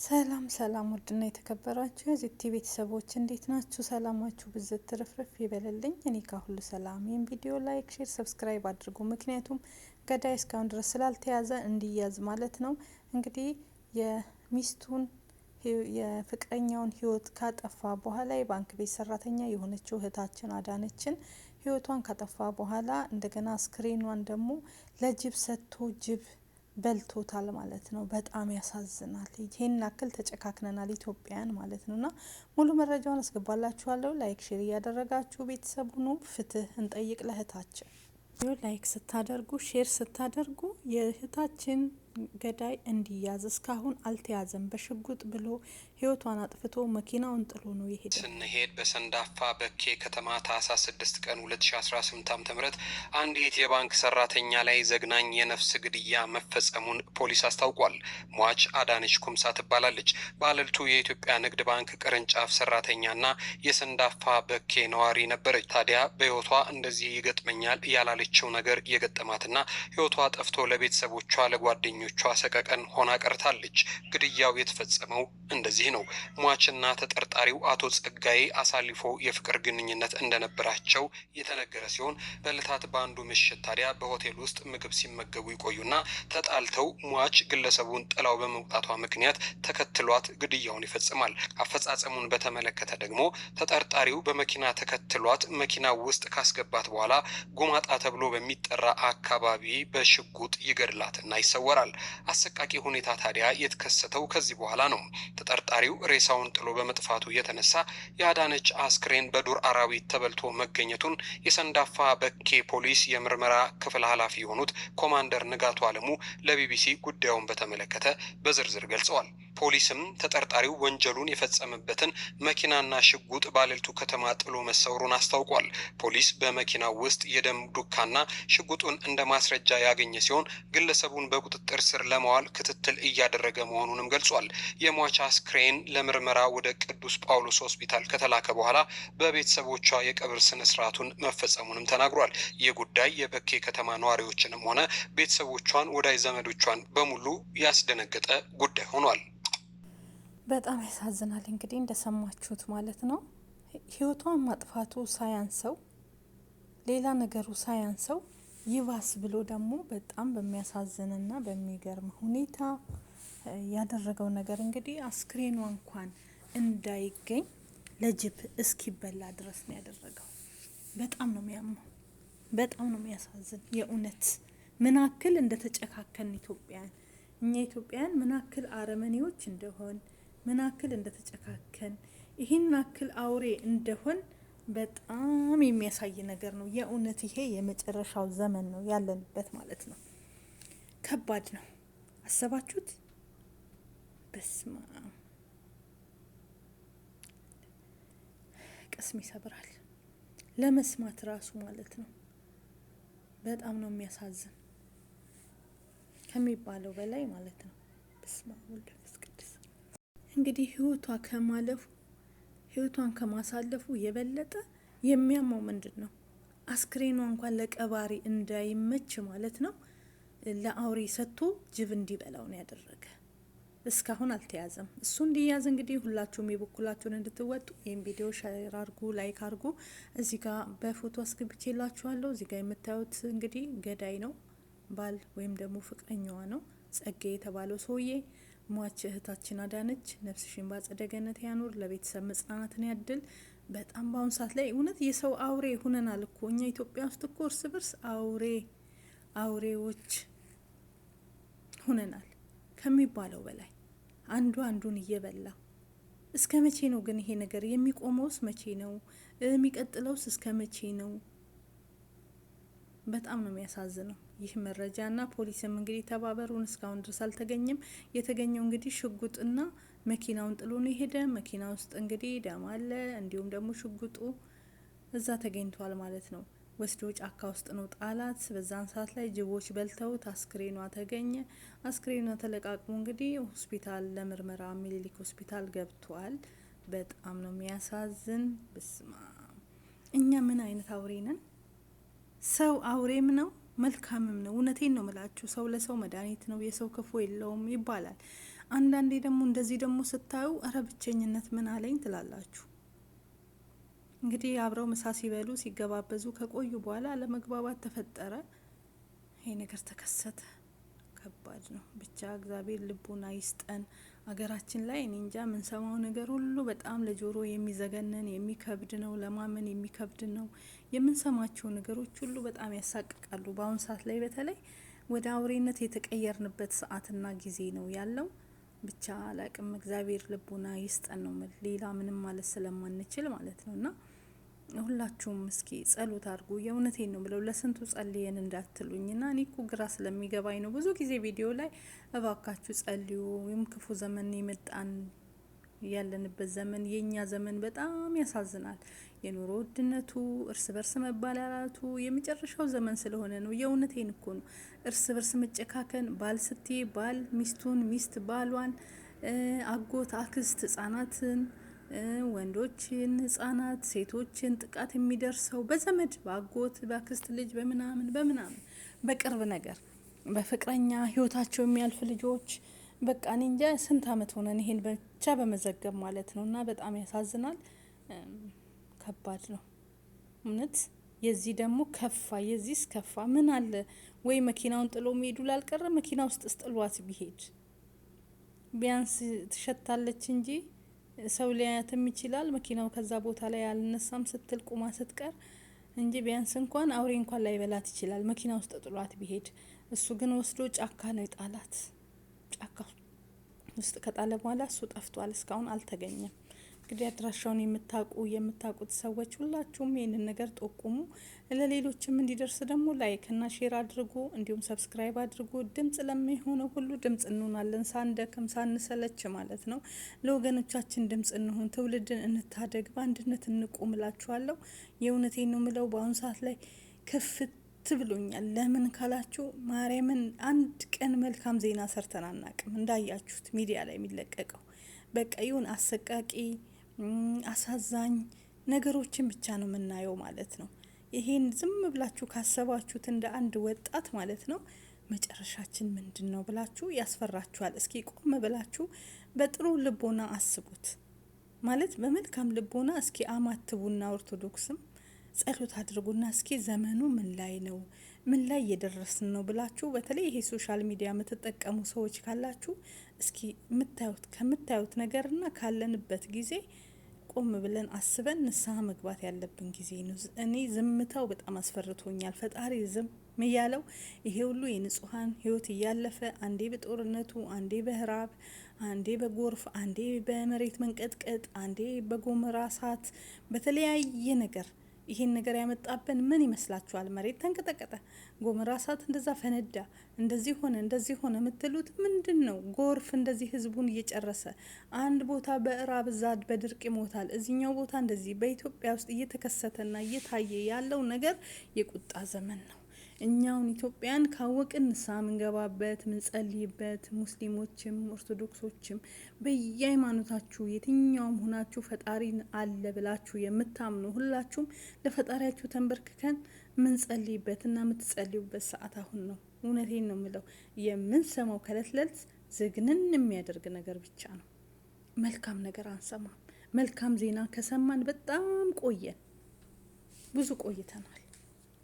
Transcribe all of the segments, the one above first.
ሰላም ሰላም ውድና የተከበራችሁ የዚቲ ቤተሰቦች እንዴት ናችሁ? ሰላማችሁ ብዝት ትርፍርፍ ይበልልኝ። እኔ ከሁሉ ሰላም። ይህን ቪዲዮ ላይክ፣ ሼር፣ ሰብስክራይብ አድርጉ። ምክንያቱም ገዳይ እስካሁን ድረስ ስላልተያዘ እንዲያዝ ማለት ነው። እንግዲህ የሚስቱን የፍቅረኛውን ህይወት ካጠፋ በኋላ የባንክ ቤት ሰራተኛ የሆነችው እህታችን አዳነችን ህይወቷን ካጠፋ በኋላ እንደገና አስክሬኗን ደግሞ ለጅብ ሰጥቶ ጅብ በልቶታል ማለት ነው። በጣም ያሳዝናል። ይሄን ያክል ተጨካክነናል ኢትዮጵያን ማለት ነውና ሙሉ መረጃውን አስገባላችኋለሁ። ላይክ ሼር እያደረጋችሁ ቤተሰብ ሁኑ። ፍትህ እንጠይቅ ለእህታችን። ላይክ ስታደርጉ ሼር ስታደርጉ የእህታችን ገዳይ እንዲያዝ እስካሁን አልተያዘም። በሽጉጥ ብሎ ህይወቷን አጥፍቶ መኪናውን ጥሎ ነው የሄደ። ስንሄድ በሰንዳፋ በኬ ከተማ ታህሳስ 6 ቀን 2018 ዓ.ም አንዲት የባንክ ሰራተኛ ላይ ዘግናኝ የነፍስ ግድያ መፈጸሙን ፖሊስ አስታውቋል። ሟች አዳነች ኩምሳ ትባላለች። ባለልቱ የኢትዮጵያ ንግድ ባንክ ቅርንጫፍ ሰራተኛና የሰንዳፋ በኬ ነዋሪ ነበረች። ታዲያ በህይወቷ እንደዚህ ይገጥመኛል ያላለችው ነገር የገጠማትና ህይወቷ ጠፍቶ ለቤተሰቦቿ ለጓደኞቿ ሰቀቀን ሆና ቀርታለች። ግድያው የተፈጸመው እንደዚህ ነው። ሟችና ተጠርጣሪው አቶ ጸጋዬ አሳልፎ የፍቅር ግንኙነት እንደነበራቸው የተነገረ ሲሆን በዕለታት በአንዱ ምሽት ታዲያ በሆቴል ውስጥ ምግብ ሲመገቡ ይቆዩና ተጣልተው ሟች ግለሰቡን ጥላው በመውጣቷ ምክንያት ተከትሏት ግድያውን ይፈጽማል። አፈጻጸሙን በተመለከተ ደግሞ ተጠርጣሪው በመኪና ተከትሏት መኪና ውስጥ ካስገባት በኋላ ጎማጣ ተብሎ በሚጠራ አካባቢ በሽጉጥ ይገድላትና ይሰወራል። አሰቃቂ ሁኔታ ታዲያ የተከሰተው ከዚህ በኋላ ነው። ተጠርጣሪው ሬሳውን ጥሎ በመጥፋቱ የተነሳ የአዳነች አስክሬን በዱር አራዊት ተበልቶ መገኘቱን የሰንዳፋ በኬ ፖሊስ የምርመራ ክፍል ኃላፊ የሆኑት ኮማንደር ንጋቱ አለሙ ለቢቢሲ ጉዳዩን በተመለከተ በዝርዝር ገልጸዋል። ፖሊስም ተጠርጣሪው ወንጀሉን የፈጸመበትን መኪናና ሽጉጥ ባለልቱ ከተማ ጥሎ መሰወሩን አስታውቋል። ፖሊስ በመኪናው ውስጥ የደም ዱካና ሽጉጡን እንደ ማስረጃ ያገኘ ሲሆን ግለሰቡን በቁጥጥር ስር ለማዋል ክትትል እያደረገ መሆኑንም ገልጿል። የሟች አስክሬን ለምርመራ ወደ ቅዱስ ጳውሎስ ሆስፒታል ከተላከ በኋላ በቤተሰቦቿ የቀብር ስነ ስርዓቱን መፈጸሙንም ተናግሯል። ይህ ጉዳይ የበኬ ከተማ ነዋሪዎችንም ሆነ ቤተሰቦቿን ወዳጅ ዘመዶቿን በሙሉ ያስደነገጠ ጉዳይ ሆኗል። በጣም ያሳዝናል። እንግዲህ እንደሰማችሁት ማለት ነው። ህይወቷን ማጥፋቱ ሳያንሰው ሌላ ነገሩ ሳያንሰው ይባስ ብሎ ደግሞ በጣም በሚያሳዝንና በሚገርም ሁኔታ ያደረገው ነገር እንግዲህ አስክሬኗ እንኳን እንዳይገኝ ለጅብ እስኪበላ ድረስ ነው ያደረገው። በጣም ነው የሚያመው፣ በጣም ነው የሚያሳዝን። የእውነት ምናክል እንደተጨካከን ኢትዮጵያን እኛ ኢትዮጵያን ምናክል አረመኔዎች እንደሆን ምናክል እንደተጨካከን ይህን አክል አውሬ እንደሆን በጣም የሚያሳይ ነገር ነው። የእውነት ይሄ የመጨረሻው ዘመን ነው ያለንበት ማለት ነው። ከባድ ነው። አሰባችሁት? በስማ ቅስም ይሰብራል ለመስማት ራሱ ማለት ነው። በጣም ነው የሚያሳዝን ከሚባለው በላይ ማለት ነው። በስማ እንግዲህ ህይወቷን ከማሳለፉ የበለጠ የሚያመው ምንድን ነው? አስክሬኗ እንኳን ለቀባሪ እንዳይመች ማለት ነው ለአውሬ ሰጥቶ ጅብ እንዲበላው ነው ያደረገ። እስካሁን አልተያዘም። እሱ እንዲያዝ እንግዲህ ሁላችሁም የበኩላችሁን እንድትወጡ ይህን ቪዲዮ ሼር አርጉ፣ ላይክ አርጉ። እዚህ ጋር በፎቶ አስገብቼላችኋለሁ። እዚህ ጋር የምታዩት እንግዲህ ገዳይ ነው፣ ባል ወይም ደግሞ ፍቅረኛዋ ነው ጸጋዬ የተባለው ሰውዬ። ሟች እህታችን አዳነች ነፍስሽን በአጸደ ገነት ያኑር፣ ለቤተሰብ መጽናናትን ያድል። በጣም በአሁኑ ሰዓት ላይ እውነት የሰው አውሬ ሁነናል እኮ እኛ ኢትዮጵያ ውስጥ እኮ እርስ በርስ አውሬዎች ሁነናል ከሚባለው በላይ አንዱ አንዱን እየበላ። እስከ መቼ ነው ግን ይሄ ነገር የሚቆመውስ? መቼ ነው የሚቀጥለውስ? እስከ መቼ ነው? በጣም ነው የሚያሳዝነው ይህ መረጃና ፖሊስም እንግዲህ ተባበሩን። እስካሁን ድረስ አልተገኘም። የተገኘው እንግዲህ ሽጉጥና መኪናውን ጥሎ ነው የሄደ። መኪና ውስጥ እንግዲህ ደም አለ፣ እንዲሁም ደግሞ ሽጉጡ እዛ ተገኝቷል ማለት ነው። ወስዶ ጫካ ውስጥ ነው ጣላት። በዛን ሰዓት ላይ ጅቦች በልተውት አስክሬኗ ተገኘ። አስክሬኗ ተለቃቅሞ እንግዲህ ሆስፒታል ለምርመራ ሚኒሊክ ሆስፒታል ገብቷል። በጣም ነው የሚያሳዝን። በስማ እኛ ምን አይነት አውሬ ነን? ሰው አውሬም ነው መልካምም ነው። እውነቴን ነው ምላችሁ። ሰው ለሰው መድኃኒት ነው፣ የሰው ክፉ የለውም ይባላል። አንዳንዴ ደግሞ እንደዚህ ደግሞ ስታዩ እረ ብቸኝነት ምን አለኝ ትላላችሁ። እንግዲህ አብረው ምሳ ሲበሉ ሲገባበዙ ከቆዩ በኋላ አለመግባባት ተፈጠረ። ይሄ ነገር ተከሰተ። ከባድ ነው። ብቻ እግዚአብሔር ልቡና ይስጠን። አገራችን ላይ እኔ እንጃ የምንሰማው ነገር ሁሉ በጣም ለጆሮ የሚዘገነን የሚከብድ ነው። ለማመን የሚከብድ ነው። የምንሰማቸው ነገሮች ሁሉ በጣም ያሳቅቃሉ። በአሁኑ ሰዓት ላይ በተለይ ወደ አውሬነት የተቀየርንበት ሰዓትና ጊዜ ነው ያለው። ብቻ አላቅም። እግዚአብሔር ልቡና ይስጠን ነው ሌላ ምንም ማለት ስለማንችል ማለት ነው። እና ሁላችሁም እስኪ ጸሎት አድርጉ። የእውነቴን ነው ብለው ለስንቱ ጸልየን እንዳትሉኝ ና እኔ እኮ ግራ ስለሚገባኝ ነው ብዙ ጊዜ ቪዲዮ ላይ እባካችሁ ጸልዩ። ወይም ክፉ ዘመን የመጣን ያለንበት ዘመን የኛ ዘመን በጣም ያሳዝናል። የኑሮ ውድነቱ፣ እርስ በርስ መባላላቱ የመጨረሻው ዘመን ስለሆነ ነው። የእውነቴን እኮ ነው። እርስ በርስ መጨካከን፣ ባል ስትይ ባል ሚስቱን፣ ሚስት ባሏን፣ አጎት አክስት ህጻናትን፣ ወንዶችን ህጻናት፣ ሴቶችን ጥቃት የሚደርሰው በዘመድ በአጎት በአክስት ልጅ በምናምን በቅርብ ነገር በፍቅረኛ ህይወታቸው የሚያልፍ ልጆች በቃ እኔ እንጃ ስንት አመት ሆነን ይሄን ብቻ በመዘገብ ማለት ነው። እና በጣም ያሳዝናል። ከባድ ነው እውነት። የዚህ ደግሞ ከፋ፣ የዚህስ ከፋ። ምን አለ ወይ መኪናውን ጥሎ መሄዱ ላልቀረ መኪና ውስጥ ጥሏት ቢሄድ ቢያንስ ትሸታለች እንጂ ሰው ሊያያትም ይችላል። መኪናው ከዛ ቦታ ላይ አልነሳም ስትል ቁማ ስትቀር እንጂ ቢያንስ እንኳን አውሬ እንኳን ላይበላት ይችላል መኪና ውስጥ ጥሏት ቢሄድ። እሱ ግን ወስዶ ጫካ ነው የጣላት። ጫካ ውስጥ ከጣለ በኋላ እሱ ጠፍቷል፣ እስካሁን አልተገኘም። እንግዲህ አድራሻውን የምታውቁት ሰዎች ሁላችሁም ይህንን ነገር ጠቁሙ። ለሌሎችም እንዲደርስ ደግሞ ላይክ እና ሼር አድርጉ፣ እንዲሁም ሰብስክራይብ አድርጉ። ድምጽ ለሚሆነው ሁሉ ድምጽ እንሆናለን፣ ሳንደክም ሳንሰለች ማለት ነው። ለወገኖቻችን ድምጽ እንሆን፣ ትውልድን እንታደግ፣ በአንድነት እንቁም እላችኋለሁ። የእውነቴን ነው ምለው። በአሁኑ ሰዓት ላይ ከፍት ብሎኛል። ለምን ካላችሁ ማርያምን አንድ ቀን መልካም ዜና ሰርተን አናቅም። እንዳያችሁት ሚዲያ ላይ የሚለቀቀው በቃ ይሁን አሰቃቂ አሳዛኝ ነገሮችን ብቻ ነው የምናየው ማለት ነው። ይሄን ዝም ብላችሁ ካሰባችሁት እንደ አንድ ወጣት ማለት ነው መጨረሻችን ምንድን ነው ብላችሁ ያስፈራችኋል። እስኪ ቆም ብላችሁ በጥሩ ልቦና አስቡት ማለት በመልካም ልቦና እስኪ አማትቡና ኦርቶዶክስም ጸሎት አድርጉና እስኪ ዘመኑ ምን ላይ ነው፣ ምን ላይ እየደረስን ነው ብላችሁ በተለይ ይሄ ሶሻል ሚዲያ የምትጠቀሙ ሰዎች ካላችሁ እስኪ ከምታዩት ነገርና ካለንበት ጊዜ ቆም ብለን አስበን ንስሐ መግባት ያለብን ጊዜ ነው። እኔ ዝምታው በጣም አስፈርቶኛል። ፈጣሪ ዝም እያለው ይሄ ሁሉ የንጹሐን ህይወት እያለፈ አንዴ በጦርነቱ፣ አንዴ በህራብ፣ አንዴ በጎርፍ፣ አንዴ በመሬት መንቀጥቀጥ፣ አንዴ በጎመራ እሳት፣ በተለያየ ነገር ይሄን ነገር ያመጣብን ምን ይመስላችኋል? መሬት ተንቀጠቀጠ፣ ጎመራ እሳት እንደዛ ፈነዳ፣ እንደዚህ ሆነ የምትሉት ምንድን ነው? ጎርፍ እንደዚህ ህዝቡን እየጨረሰ አንድ ቦታ በእራብ እዛ በድርቅ ይሞታል፣ እዚህኛው ቦታ እንደዚህ በኢትዮጵያ ውስጥ እየተከሰተና እየታየ ያለው ነገር የቁጣ ዘመን ነው። እኛውን ኢትዮጵያን ካወቅን ንስሐ ምንገባበት ምንጸልይበት፣ ሙስሊሞችም ኦርቶዶክሶችም በየሃይማኖታችሁ የትኛውም ሆናችሁ ፈጣሪን አለ ብላችሁ የምታምኑ ሁላችሁም ለፈጣሪያችሁ ተንበርክከን ምንጸልይበትና ምትጸልዩበት ሰዓት አሁን ነው። እውነቴን ነው ምለው። የምንሰማው ከእለት ዝግንን የሚያደርግ ነገር ብቻ ነው። መልካም ነገር አንሰማም። መልካም ዜና ከሰማን በጣም ቆየን፣ ብዙ ቆይተናል።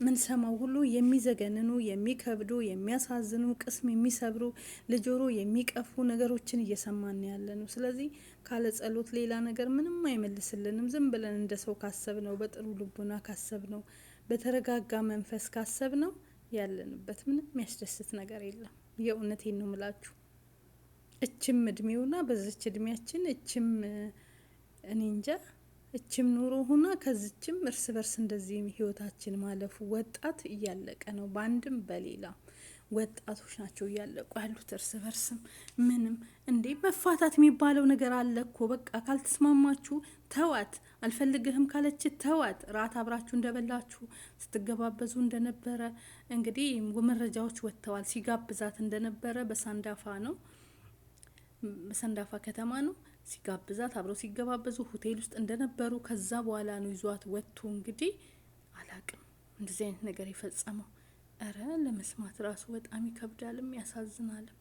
ምን ሰማው ሁሉ የሚዘገንኑ፣ የሚከብዱ፣ የሚያሳዝኑ፣ ቅስም የሚሰብሩ፣ ለጆሮ የሚቀፉ ነገሮችን እየሰማን ያለ ነው። ስለዚህ ካለ ጸሎት ሌላ ነገር ምንም አይመልስልንም። ዝም ብለን እንደ ሰው ካሰብ ነው፣ በጥሩ ልቡና ካሰብ ነው፣ በተረጋጋ መንፈስ ካሰብ ነው ያለንበት ምንም የሚያስደስት ነገር የለም። የእውነቴን ነው ምላችሁ። እችም እድሜውና በዚች እድሜያችን እችም እኔ እንጃ እችም ኑሮ ሆና ከዚችም እርስ በርስ እንደዚህ ህይወታችን ማለፉ ወጣት እያለቀ ነው። በአንድም በሌላ ወጣቶች ናቸው እያለቁ ያሉት እርስ በርስም ምንም እንዴ መፋታት የሚባለው ነገር አለ እኮ። በቃ ካልተስማማችሁ ተዋት፣ አልፈልግህም ካለች ተዋት። ራት አብራችሁ እንደበላችሁ ስትገባበዙ እንደነበረ እንግዲህ መረጃዎች ወጥተዋል። ሲጋብዛት እንደነበረ በሳንዳፋ ነው፣ በሳንዳፋ ከተማ ነው ሲጋብዛት አብረው ሲገባበዙ ሆቴል ውስጥ እንደነበሩ ከዛ በኋላ ነው ይዟት ወጥቶ እንግዲህ አላቅም እንደዚህ አይነት ነገር የፈጸመው። እረ ለመስማት ራሱ በጣም ይከብዳልም ያሳዝናልም።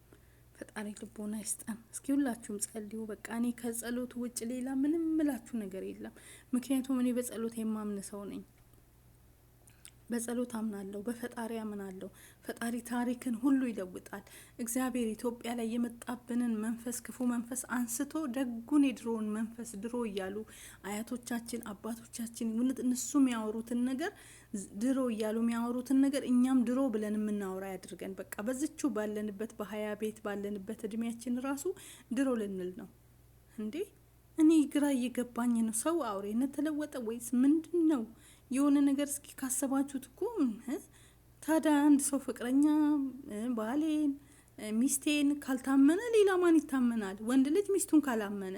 ፈጣሪ ልቦና ይስጠን። እስኪ ሁላችሁም ጸልዩ። በቃ እኔ ከጸሎት ውጭ ሌላ ምንም ምላችሁ ነገር የለም። ምክንያቱም እኔ በጸሎት የማምን ሰው ነኝ። በጸሎት አምናለሁ፣ በፈጣሪ አምናለሁ። ፈጣሪ ታሪክን ሁሉ ይለውጣል። እግዚአብሔር ኢትዮጵያ ላይ የመጣብንን መንፈስ፣ ክፉ መንፈስ አንስቶ ደጉን የድሮውን መንፈስ ድሮ እያሉ አያቶቻችን አባቶቻችን እነሱ የሚያወሩትን ነገር ድሮ እያሉ የሚያወሩትን ነገር እኛም ድሮ ብለን የምናወራ ያድርገን። በቃ በዝቹ ባለንበት በ20 ቤት ባለንበት እድሜያችን ራሱ ድሮ ልንል ነው እንዴ? እኔ ግራ እየገባኝ ነው። ሰው አውሬነት ተለወጠ ወይስ ምንድን ነው? የሆነ ነገር እስኪ ካሰባችሁት እኮ ታዲያ አንድ ሰው ፍቅረኛ ባሌን ሚስቴን ካልታመነ ሌላ ማን ይታመናል? ወንድ ልጅ ሚስቱን ካላመነ፣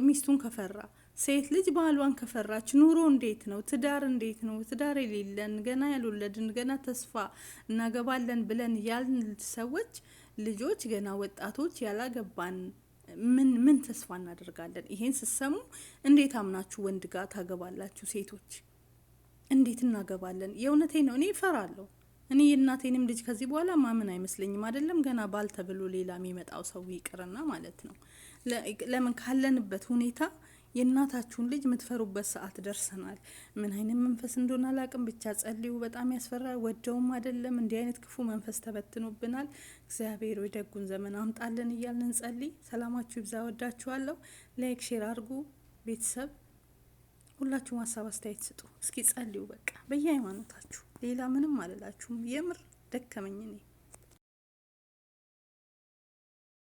ሚስቱን ከፈራ፣ ሴት ልጅ ባሏን ከፈራች ኑሮ እንዴት ነው? ትዳር እንዴት ነው? ትዳር የሌለን ገና ያልወለድን ገና ተስፋ እናገባለን ብለን ያልን ሰዎች ልጆች ገና ወጣቶች ያላገባን ምን ተስፋ እናደርጋለን? ይሄን ስትሰሙ እንዴት አምናችሁ ወንድ ጋር ታገባላችሁ? ሴቶች እንዴት እናገባለን? የእውነቴ ነው። እኔ እፈራለሁ። እኔ የእናቴንም ልጅ ከዚህ በኋላ ማምን አይመስለኝም። አይደለም ገና ባል ተብሎ ሌላ የሚመጣው ሰው ይቅርና ማለት ነው። ለምን ካለንበት ሁኔታ የእናታችሁን ልጅ የምትፈሩበት ሰዓት ደርሰናል። ምን አይነት መንፈስ እንደሆነ አላቅም። ብቻ ጸልዩ። በጣም ያስፈራል። ወደውም አይደለም እንዲህ አይነት ክፉ መንፈስ ተበትኖብናል። እግዚአብሔር ወይ ደጉን ዘመን አምጣልን እያልን እንጸልይ። ሰላማችሁ ይብዛ። ወዳችኋለሁ። ላይክ ሼር አድርጉ። ቤተሰብ ሁላችሁም ሀሳብ አስተያየት ስጡ። እስኪ ጸልዩ። በቃ በየሃይማኖታችሁ ሌላ ምንም አልላችሁም። የምር ደከመኝ እኔ